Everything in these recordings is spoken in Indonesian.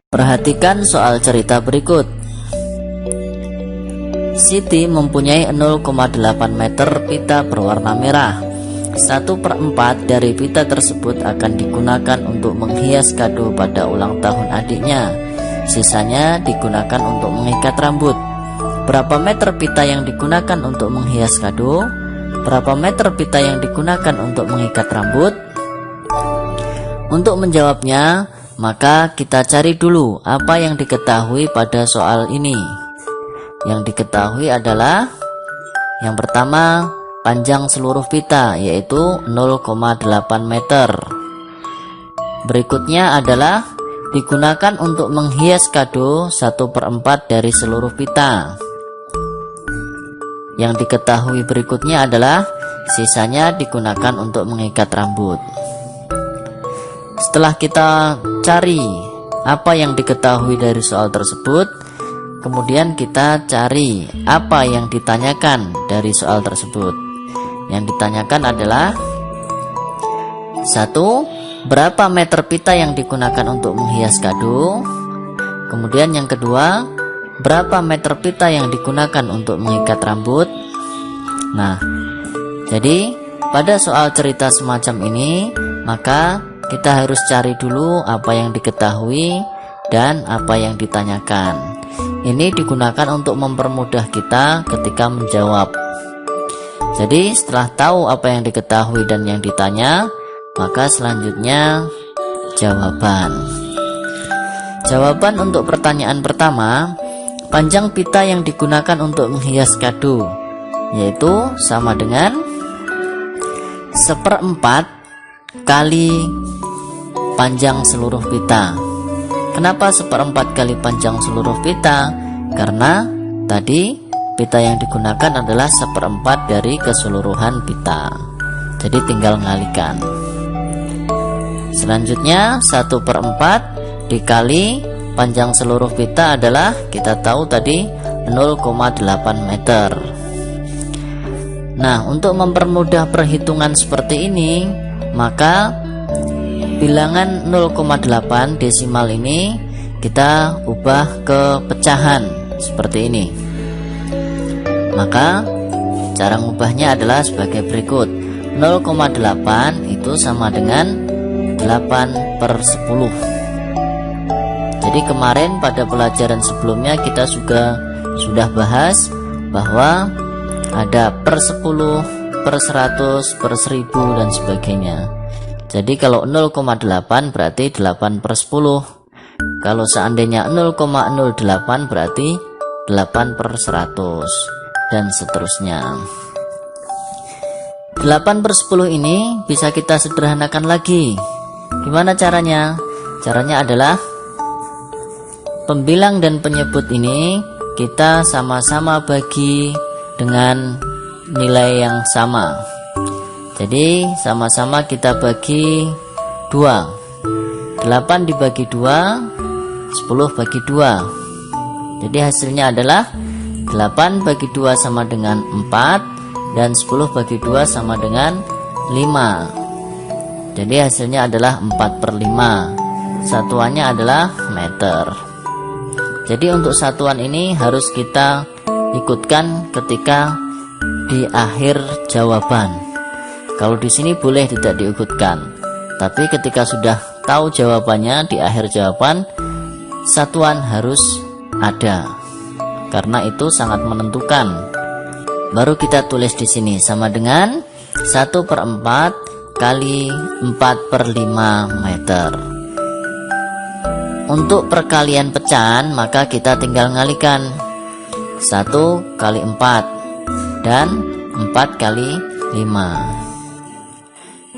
Perhatikan soal cerita berikut. Siti mempunyai 0,8 meter pita berwarna merah. 1/4 dari pita tersebut akan digunakan untuk menghias kado pada ulang tahun adiknya. Sisanya digunakan untuk mengikat rambut. Berapa meter pita yang digunakan untuk menghias kado? Berapa meter pita yang digunakan untuk mengikat rambut? Untuk menjawabnya, maka kita cari dulu apa yang diketahui pada soal ini. Yang diketahui adalah yang pertama, panjang seluruh pita yaitu 0,8 meter. Berikutnya adalah digunakan untuk menghias kado 1/4 dari seluruh pita. Yang diketahui berikutnya adalah sisanya digunakan untuk mengikat rambut. Setelah kita cari apa yang diketahui dari soal tersebut, kemudian kita cari apa yang ditanyakan dari soal tersebut. Yang ditanyakan adalah 1. Berapa meter pita yang digunakan untuk menghias kado? Kemudian yang kedua, berapa meter pita yang digunakan untuk mengikat rambut? Nah, jadi pada soal cerita semacam ini, maka kita harus cari dulu apa yang diketahui dan apa yang ditanyakan. Ini digunakan untuk mempermudah kita ketika menjawab. Jadi setelah tahu apa yang diketahui dan yang ditanya, maka selanjutnya jawaban. Jawaban untuk pertanyaan pertama, panjang pita yang digunakan untuk menghias kado yaitu sama dengan 1/4 kali panjang seluruh pita. Kenapa 1/4 kali panjang seluruh pita? Karena tadi pita yang digunakan adalah 1/4 dari keseluruhan pita. Jadi tinggal ngalikan. Selanjutnya 1/4 dikali panjang seluruh pita adalah, kita tahu tadi 0,8 meter. Nah, untuk mempermudah perhitungan seperti ini, maka bilangan 0,8 desimal ini kita ubah ke pecahan seperti ini. Maka cara mengubahnya adalah sebagai berikut. 0,8 itu sama dengan 8/10. Jadi kemarin pada pelajaran sebelumnya kita sudah bahas bahwa ada per 10, per 100, per 1000 dan sebagainya. Jadi kalau 0,8 berarti 8/10. Kalau seandainya 0,08 berarti 8/100 dan seterusnya. 8/10 ini bisa kita sederhanakan lagi. Gimana caranya? Caranya adalah pembilang dan penyebut ini kita sama-sama bagi dengan nilai yang sama. Jadi sama-sama kita bagi 2. 8 dibagi 2, 10 bagi 2. Jadi hasilnya adalah 8 bagi 2 sama dengan 4 dan 10 bagi 2 sama dengan 5. Jadi hasilnya adalah 4/5. Satuannya adalah meter. Jadi untuk satuan ini harus kita ikutkan ketika di akhir jawaban. Kalau di sini boleh tidak diikutkan, tapi ketika sudah tahu jawabannya di akhir jawaban, satuan harus ada, karena itu sangat menentukan. Baru kita tulis di sini sama dengan 1/4 kali 4/5 meter. Untuk perkalian pecahan, maka kita tinggal ngalikan 1 kali 4 dan 4 kali 5.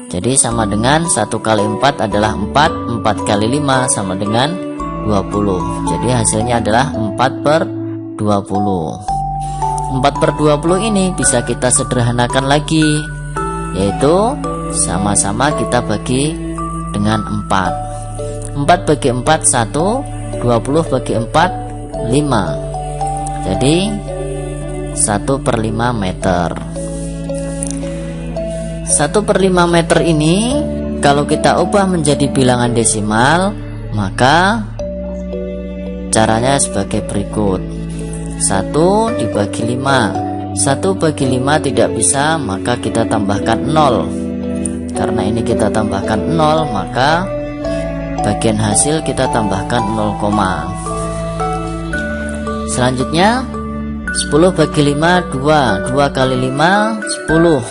Jadi sama dengan 1 kali 4 adalah 4, 4 kali 5 sama dengan 20. Jadi hasilnya adalah 4/20. 4/20 ini bisa kita sederhanakan lagi, yaitu sama-sama kita bagi dengan 4. 4 bagi 4 1, 20 bagi 4 5. Jadi 1/5 meter. 1/5 meter ini kalau kita ubah menjadi bilangan desimal, maka Caranya sebagai berikut. 1 dibagi 5. 1 bagi 5 tidak bisa, maka kita tambahkan 0. Karena ini kita tambahkan 0, maka bagian hasil kita tambahkan 0, selanjutnya 10 bagi 5 2. 2 kali 5 10.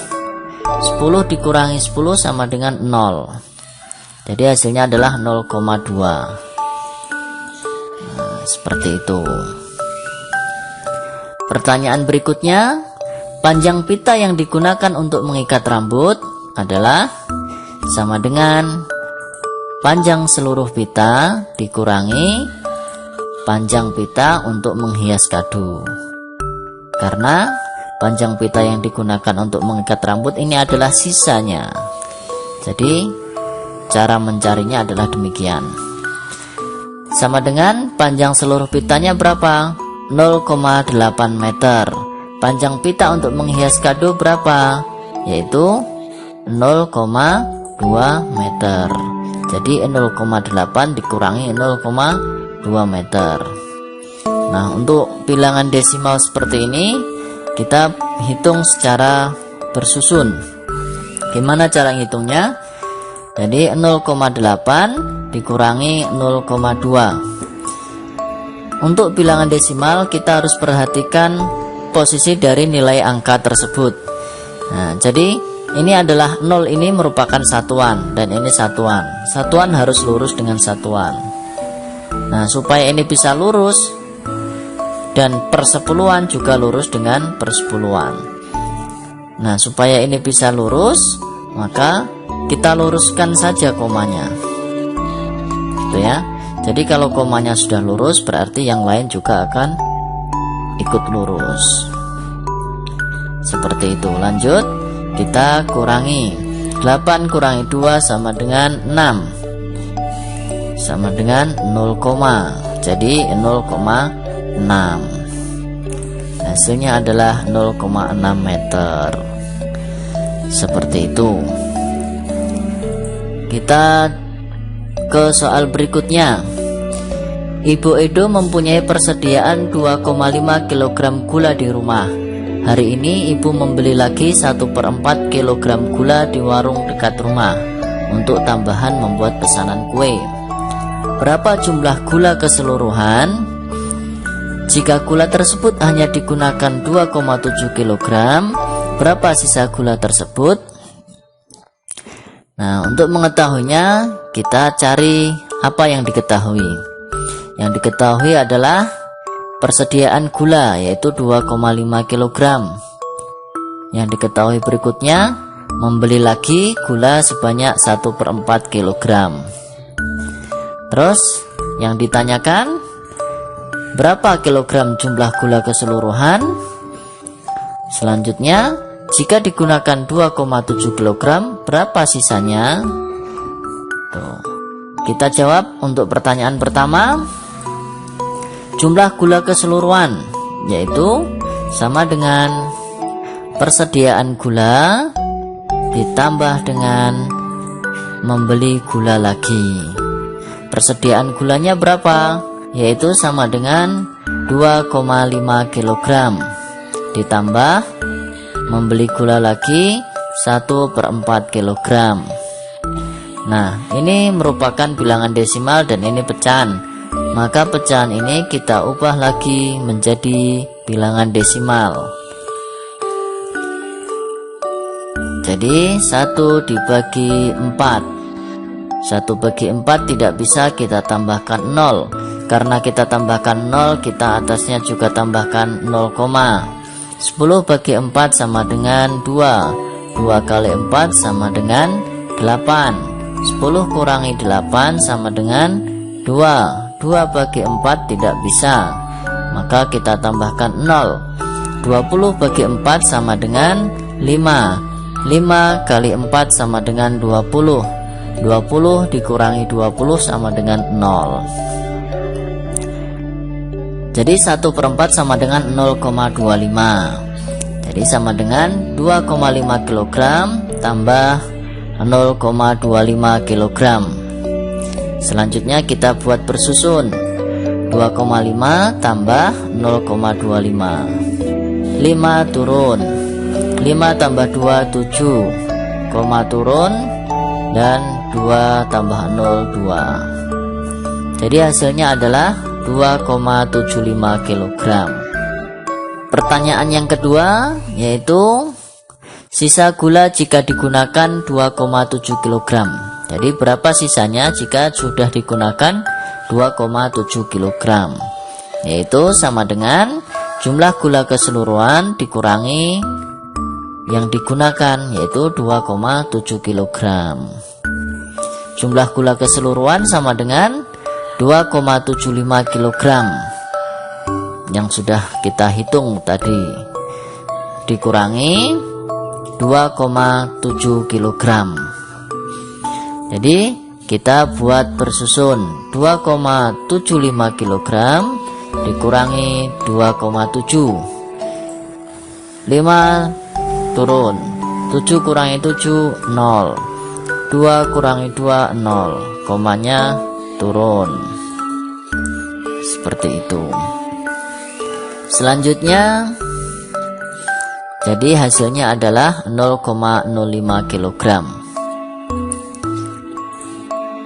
10 dikurangi 10 sama dengan 0. Jadi hasilnya adalah 0,2. Nah, seperti itu. Pertanyaan berikutnya, panjang pita yang digunakan untuk mengikat rambut adalah sama dengan panjang seluruh pita dikurangi panjang pita untuk menghias kado. Karena panjang pita yang digunakan untuk mengikat rambut ini adalah sisanya. Jadi cara mencarinya adalah demikian. Sama dengan panjang seluruh pitanya berapa? 0,8 meter. Panjang pita untuk menghias kado berapa? Yaitu 0,2 meter. Jadi 0,8 dikurangi 0,2 meter. Nah, untuk bilangan desimal seperti ini kita hitung secara bersusun. Gimana cara ngitungnya? Jadi 0,8 dikurangi 0,2. Untuk bilangan desimal kita harus perhatikan posisi dari nilai angka tersebut. Nah, jadi ini adalah 0, ini merupakan satuan dan ini satuan. Satuan harus lurus dengan satuan. Nah, supaya ini bisa lurus dan persepuluhan juga lurus dengan persepuluhan. Nah, supaya ini bisa lurus, maka kita luruskan saja komanya. Gitu ya. Jadi kalau komanya sudah lurus, berarti yang lain juga akan ikut lurus. Seperti itu. Lanjut, kita kurangi. 8 kurangi 2 sama dengan 6. Sama dengan 0, jadi 0,6. Hasilnya adalah 0,6 meter. Seperti itu. Kita ke soal berikutnya. Ibu Edo mempunyai persediaan 2,5 kg gula di rumah. Hari ini ibu membeli lagi 1/4 kg gula di warung dekat rumah untuk tambahan membuat pesanan kue. Berapa jumlah gula keseluruhan? Jika gula tersebut hanya digunakan 2,7 kg, berapa sisa gula tersebut? Nah, untuk mengetahuinya kita cari apa yang diketahui. Yang diketahui adalah persediaan gula, yaitu 2,5 kg. Yang diketahui berikutnya, membeli lagi gula sebanyak 1/4 kg. Terus yang ditanyakan, berapa kilogram jumlah gula keseluruhan? Selanjutnya, jika digunakan 2,7 kg, berapa sisanya? Tuh. Kita jawab untuk pertanyaan pertama. Jumlah gula keseluruhan yaitu sama dengan persediaan gula ditambah dengan membeli gula lagi. Persediaan gulanya berapa? Yaitu sama dengan 2,5 kg ditambah membeli gula lagi 1/4 kg. Nah, ini merupakan bilangan desimal dan ini pecahan. Maka pecahan ini kita ubah lagi menjadi bilangan desimal. Jadi 1 dibagi 4. 1 bagi 4 tidak bisa kita tambahkan 0. Karena kita tambahkan 0, kita atasnya juga tambahkan 0, 10 bagi 4 sama dengan 2. 2 kali 4 sama dengan 8. 10 kurangi 8 sama dengan 2. 2 bagi 4 tidak bisa, maka kita tambahkan 0. 20 bagi 4 sama dengan 5. 5 kali 4 sama dengan 20. 20 dikurangi 20 sama dengan 0. Jadi 1/4 sama dengan 0,25. Jadi sama dengan 2,5 kg tambah 0,25 kg. Selanjutnya kita buat bersusun. 2,5 tambah 0,25. 5 turun. 5 tambah 2 7, turun, dan 2 tambah 0 2. Jadi hasilnya adalah 2,75 kg. Pertanyaan yang kedua yaitu sisa gula jika digunakan 2,7 kg. Jadi berapa sisanya jika sudah digunakan 2,7 kg? Yaitu sama dengan jumlah gula keseluruhan dikurangi yang digunakan, yaitu 2,7 kg. Jumlah gula keseluruhan sama dengan 2,75 kg yang sudah kita hitung tadi, dikurangi 2,7 kg. Jadi kita buat bersusun 2,75 kg dikurangi 2,7. 5 turun, 7 kurangi 7 0, 2 kurangi 2 0, komanya turun. Seperti itu. Selanjutnya jadi hasilnya adalah 0,05 kg.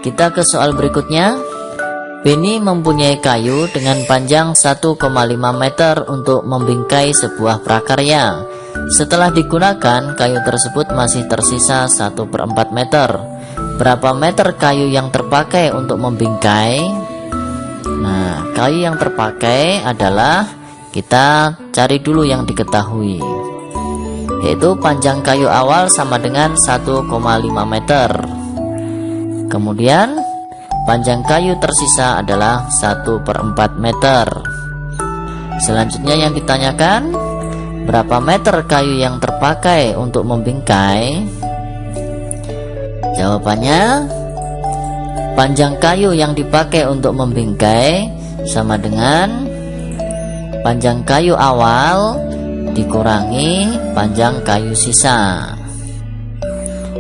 Kita ke soal berikutnya. Beni mempunyai kayu dengan panjang 1,5 meter untuk membingkai sebuah prakarya. Setelah digunakan, kayu tersebut masih tersisa 1/4 meter. Berapa meter kayu yang terpakai untuk membingkai? Nah, kayu yang terpakai adalah, kita cari dulu yang diketahui, yaitu panjang kayu awal sama dengan 1,5 meter. Kemudian panjang kayu tersisa adalah 1/4 meter. Selanjutnya yang ditanyakan, berapa meter kayu yang terpakai untuk membingkai? Jawabannya, panjang kayu yang dipakai untuk membingkai sama dengan panjang kayu awal dikurangi panjang kayu sisa.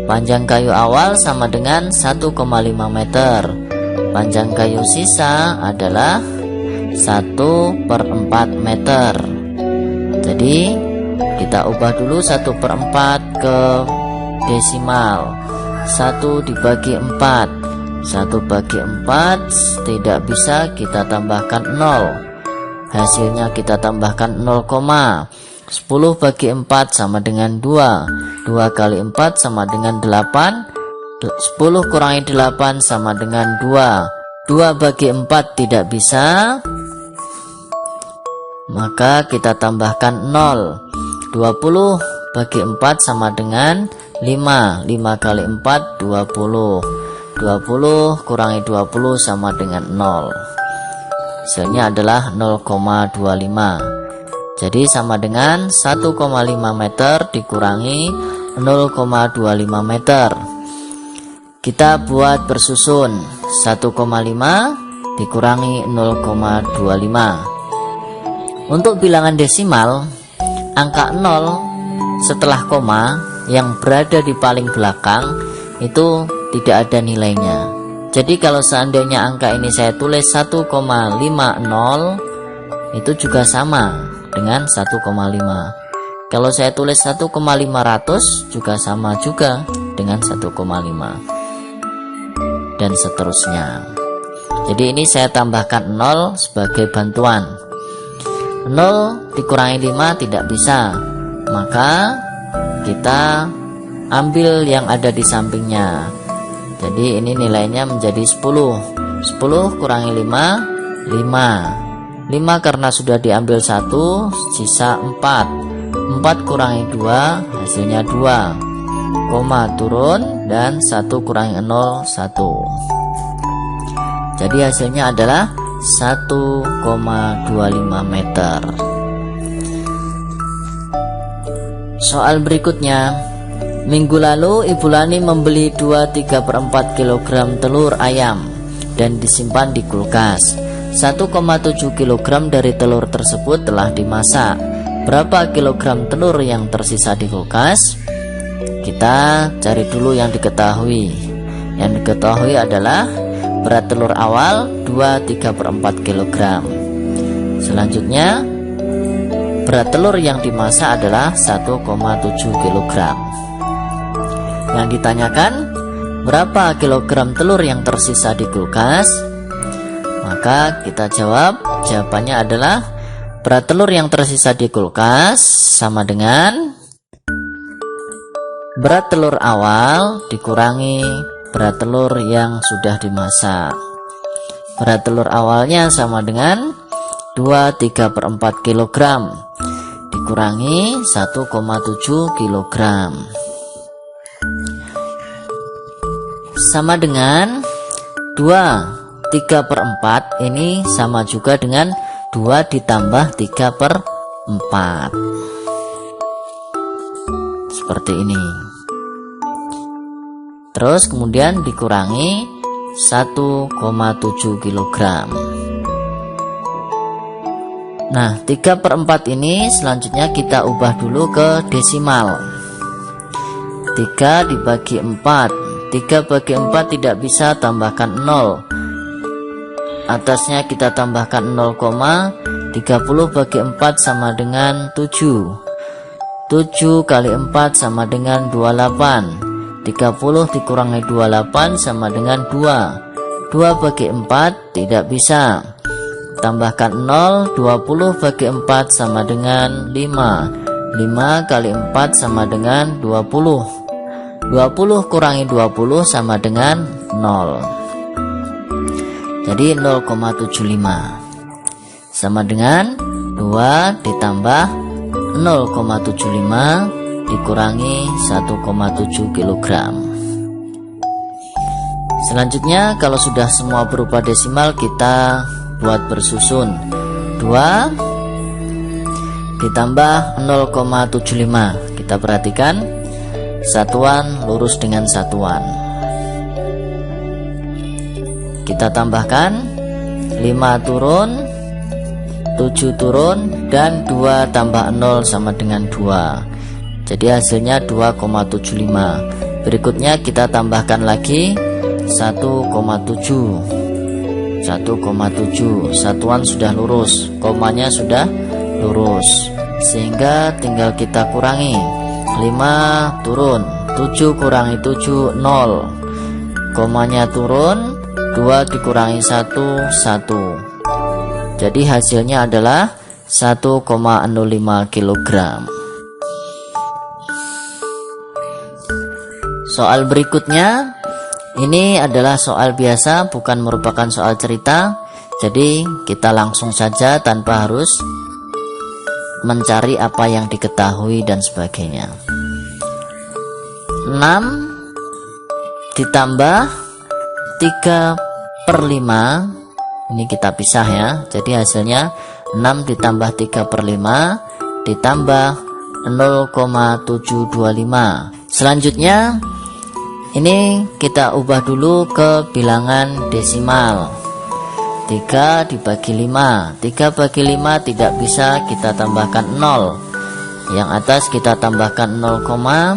Panjang kayu awal sama dengan 1,5 meter. Panjang kayu sisa adalah 1/4 meter. Jadi kita ubah dulu 1/4 ke desimal. 1 dibagi 4. 1 bagi 4 tidak bisa, kita tambahkan 0. Hasilnya kita tambahkan 0, 10 bagi 4 sama dengan 2. 2 kali 4 sama dengan 8. 10 kurangi 8 sama dengan 2. 2 bagi 4 tidak bisa, maka kita tambahkan 0. 20 bagi 4 sama dengan 5. 5 kali 4 20. 20 kurangi 20 sama dengan 0. Hasilnya adalah 0,25. Jadi sama dengan 1,5 meter dikurangi 0,25 meter. Kita buat bersusun 1,5 dikurangi 0,25. Untuk bilangan desimal, angka 0 setelah koma yang berada di paling belakang itu tidak ada nilainya. Jadi kalau seandainya angka ini saya tulis 1,50, itu juga sama dengan 1,5. Kalau saya tulis 1,500 juga sama juga dengan 1,5, dan seterusnya. Jadi ini saya tambahkan 0 sebagai bantuan. 0 dikurangi 5 tidak bisa, maka kita ambil yang ada di sampingnya. Jadi ini nilainya menjadi 10. 10 kurangi 5 5 karena sudah diambil 1, sisa 4. 4 kurangi 2 hasilnya 2. Koma turun dan 1 kurangi 0 1. Jadi hasilnya adalah 1,25 meter. Soal berikutnya, minggu lalu Ibu Lani membeli 2/3/4 kg telur ayam dan disimpan di kulkas. 1,7 kg dari telur tersebut telah dimasak. Berapa kilogram telur yang tersisa di kulkas? Kita cari dulu yang diketahui. Yang diketahui adalah berat telur awal 2/3/4 kg. Selanjutnya berat telur yang dimasak adalah 1,7 kg. Yang ditanyakan, berapa kilogram telur yang tersisa di kulkas? Maka kita jawab, jawabannya adalah berat telur yang tersisa di kulkas sama dengan berat telur awal dikurangi berat telur yang sudah dimasak. Berat telur awalnya sama dengan 2/3/4 kg dikurangi 1,7 kg sama dengan 2/3/4. Ini sama juga dengan 2 ditambah 3/4, seperti ini. Terus kemudian dikurangi 1,7 kg. Nah, 3/4 ini selanjutnya kita ubah dulu ke desimal. 3 dibagi 4, 3 bagi 4 tidak bisa, tambahkan 0. Atasnya kita tambahkan 0, 30 bagi 4 sama dengan 7. 7 kali 4 sama dengan 28. 30 dikurangi 28 sama dengan 2. 2 bagi 4 tidak bisa. Tambahkan 0, 20 bagi 4 sama dengan 5. 5 kali 4 sama dengan 20. 20 kurangi 20 sama dengan 0. Jadi 0,75 sama dengan 2 ditambah 0,75 dikurangi 1,7 kg. Selanjutnya kalau sudah semua berupa desimal, kita buat bersusun. 2 ditambah 0,75. Kita perhatikan, satuan lurus dengan satuan. Kita tambahkan 5 turun, 7 turun, dan 2 tambah 0 sama dengan 2. Jadi hasilnya 2,75. Berikutnya kita tambahkan lagi 1,7. 1,7. Satuan sudah lurus, komanya sudah lurus, sehingga tinggal kita kurangi. 5 turun, 7 kurangi 7, 0. Komanya turun, 2 dikurangi 1, 1. Jadi hasilnya adalah 1,05 kg. Soal berikutnya, ini adalah soal biasa, bukan merupakan soal cerita. Jadi kita langsung saja tanpa harus mencari apa yang diketahui dan sebagainya. 6 ditambah 3/5. Ini kita pisah ya. Jadi hasilnya 6 ditambah 3/5 ditambah 0,725. Selanjutnya ini kita ubah dulu ke bilangan desimal. 3 dibagi 5. 3 bagi 5 tidak bisa, kita tambahkan 0. Yang atas kita tambahkan 0,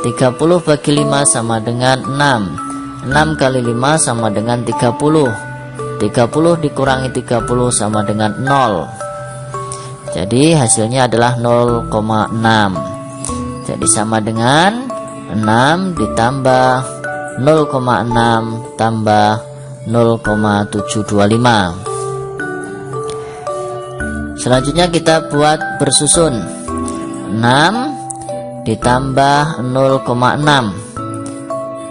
30 bagi 5 sama dengan 6. 6 kali 5 sama dengan 30. 30 dikurangi 30 sama dengan 0. Jadi hasilnya adalah 0,6. Jadi sama dengan 6 ditambah 0,6 tambah 0,725. Selanjutnya kita buat bersusun. 6 ditambah 0,6.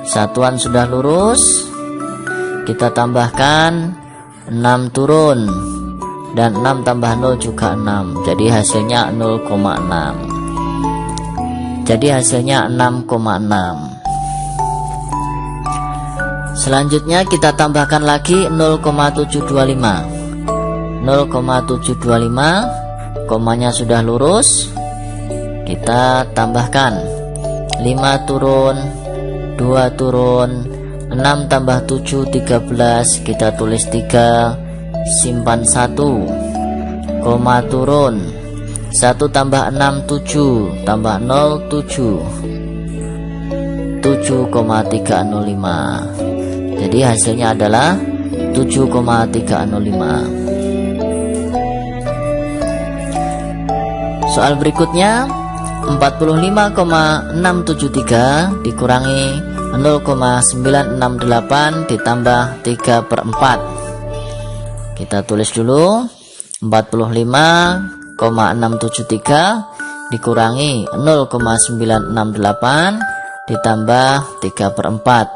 Satuan sudah lurus, kita tambahkan 6 turun, dan 6 tambah 0 juga 6. Jadi hasilnya 0,6. Jadi hasilnya 6,6. Selanjutnya kita tambahkan lagi 0,725. 0,725, komanya sudah lurus, kita tambahkan 5 turun, 2 turun, 6 tambah 7 13, kita tulis 3, simpan 1, koma turun, 1 tambah 6 7, tambah 0 7, 7,305. Jadi hasilnya adalah 7,305. Soal berikutnya, 45,673 dikurangi 0,968 ditambah 3/4. Kita tulis dulu. 45,673 dikurangi 0,968 ditambah 3/4.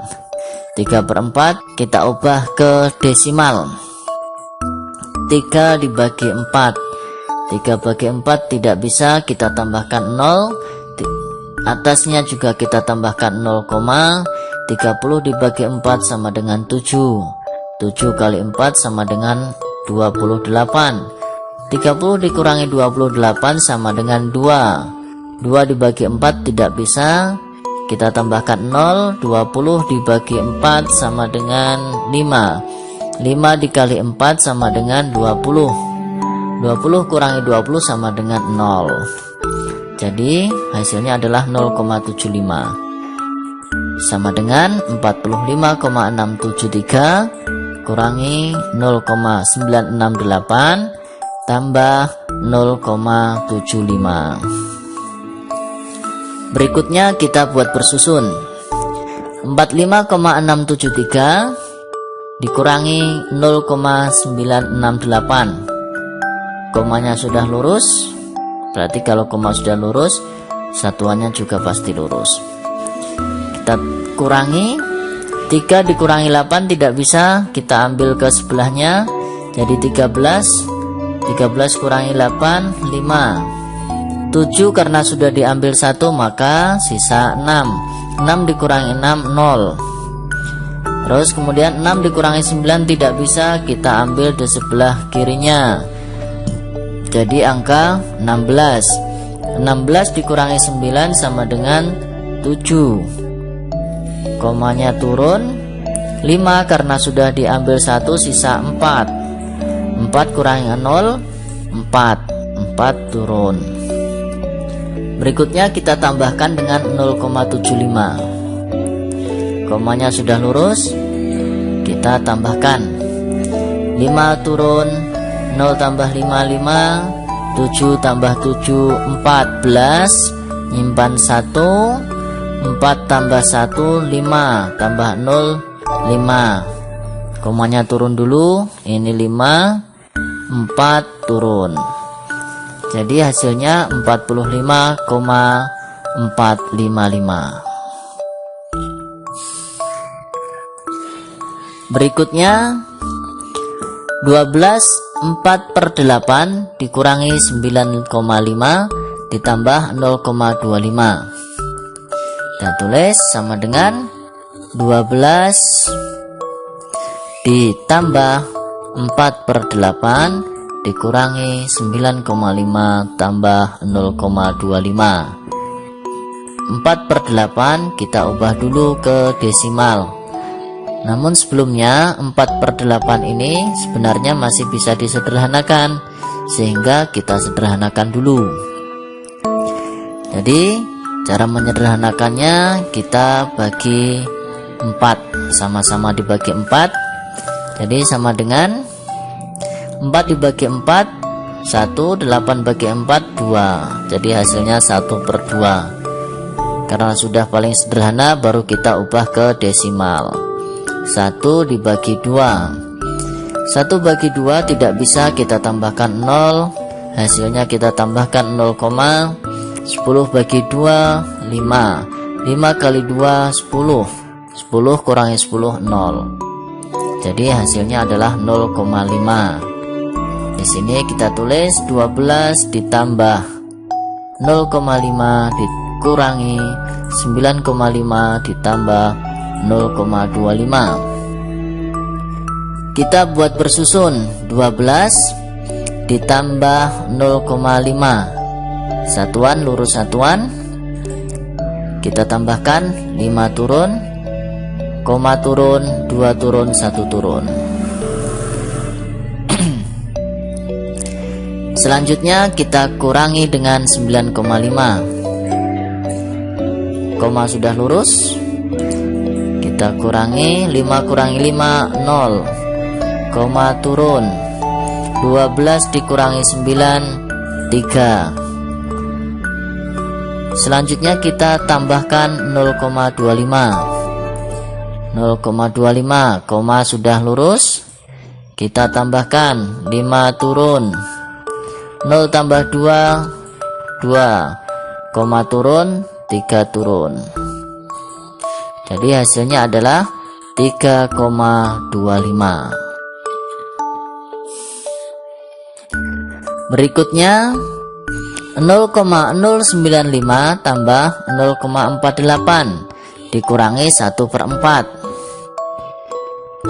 3/4 kita ubah ke desimal. 3 dibagi 4. 3 bagi 4 tidak bisa, kita tambahkan 0. Atasnya juga kita tambahkan 0, 30 dibagi 4 sama dengan 7. 7 kali 4 sama dengan 28. 30 dikurangi 28 sama dengan 2. 2 dibagi 4 tidak bisa, kita tambahkan 0. 20 dibagi 4 sama dengan 5. 5 dikali 4 sama dengan 20. 20 kurangi 20 sama dengan 0. Jadi hasilnya adalah 0,75 sama dengan 45,673 kurangi 0,968 tambah 0,75. Berikutnya kita buat bersusun. 45,673 dikurangi 0,968. Komanya sudah lurus, berarti kalau koma sudah lurus, satuannya juga pasti lurus. Kita kurangi. 3 dikurangi 8 tidak bisa, kita ambil ke sebelahnya, jadi 13. 13 kurangi 8, 5. 7 karena sudah diambil 1 maka sisa 6. 6 dikurangi 6, 0. Terus kemudian 6 dikurangi 9 tidak bisa, kita ambil di sebelah kirinya, jadi angka 16. 16 dikurangi 9 sama dengan 7. Komanya turun. 5 karena sudah diambil 1 sisa 4. 4 kurangi 0, 4. 4 turun. Berikutnya kita tambahkan dengan 0,75. Komanya sudah lurus, kita tambahkan. 5 turun, 0 tambah 5, 5. 7 tambah 7, 14. Nyimpan 1. 4 tambah 1, 5. Tambah 0, 5. Komanya turun dulu. Ini 5. 4 turun. Jadi hasilnya 45,455. Berikutnya 12 4/8 dikurangi 9,5 ditambah 0,25. Kita tulis sama dengan 12 ditambah 4/8 dikurangi 9,5 tambah 0,25. 4/8 kita ubah dulu ke desimal. Namun sebelumnya 4/8 ini sebenarnya masih bisa disederhanakan, sehingga kita sederhanakan dulu. Jadi cara menyederhanakannya kita bagi 4, sama-sama dibagi 4. Jadi sama dengan 4 dibagi 4 1, 8 bagi 4 2. Jadi hasilnya 1/2. Karena sudah paling sederhana baru kita ubah ke desimal. 1 dibagi 2. 1 bagi 2 tidak bisa, kita tambahkan 0. Hasilnya kita tambahkan 0, 10 bagi 2 5. 5 kali 2 10. 10 kurangi 10 0. Jadi hasilnya adalah 0,5. Di sini kita tulis 12 ditambah 0,5 dikurangi 9,5 ditambah 0,25. Kita buat bersusun. 12 ditambah 0,5. Satuan lurus satuan. Kita tambahkan 5 turun, koma turun, 2 turun, 1 turun. Selanjutnya kita kurangi dengan 9,5. Koma sudah lurus. Kita kurangi 5 kurangi 5 0. koma turun. 12 dikurangi 9, 3. Selanjutnya kita tambahkan 0,25. 0,25, koma sudah lurus. Kita tambahkan 5 turun. 0 tambah 2, 2. Koma turun, 3 turun. Jadi hasilnya adalah 3,25. Berikutnya 0,095 tambah 0,48 dikurangi 1/4.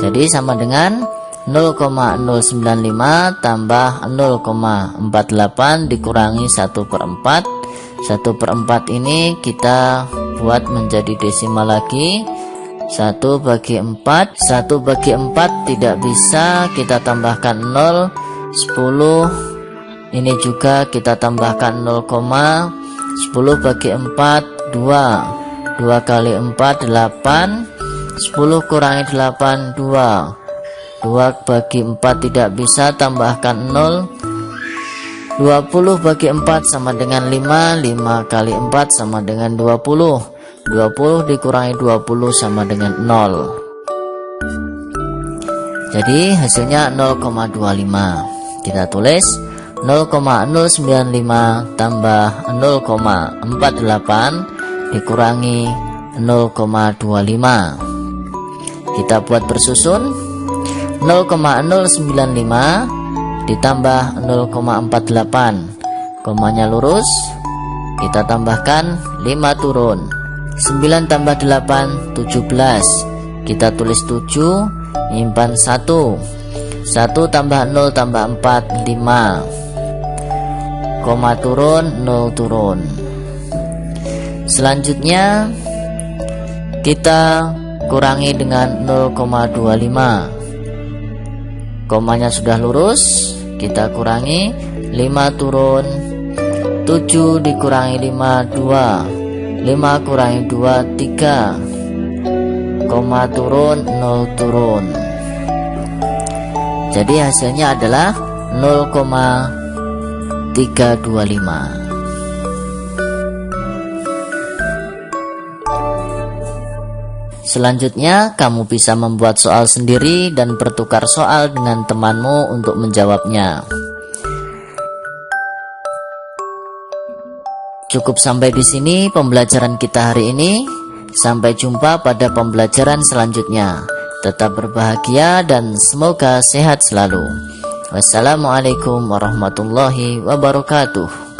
Jadi sama dengan 0,095 tambah 0,48 dikurangi 1/4. 1/4 ini kita buat menjadi desimal lagi. 1/4. 1/4 tidak bisa, kita tambahkan 0. 10 ini juga kita tambahkan 0, 10/4 2. 2 kali 4 8. 10 kurangi 8 2. 2/4 tidak bisa, tambahkan 0. 20/4 sama dengan 5. 5 kali 4 sama dengan 20. 20 dikurangi 20 sama dengan 0. Jadi hasilnya 0,25. Kita tulis 0,095 tambah 0,48 dikurangi 0,25. Kita buat bersusun. 0,095 ditambah 0,48, komanya lurus. Kita tambahkan 5 turun. 9 tambah 8, 17. Kita tulis 7, nyimpan 1. 1 tambah 0 tambah 4, 5. Koma turun, 0 turun. Selanjutnya kita kurangi dengan 0,25. Komanya sudah lurus, kita kurangi 5 turun. 7 dikurangi 5, 2. 5 kurangi 2, 3. Koma turun, 0 turun. Jadi hasilnya adalah 0,325. Selanjutnya kamu bisa membuat soal sendiri dan bertukar soal dengan temanmu untuk menjawabnya. Cukup sampai di sini pembelajaran kita hari ini. Sampai jumpa pada pembelajaran selanjutnya. Tetap berbahagia dan semoga sehat selalu. Wassalamualaikum warahmatullahi wabarakatuh.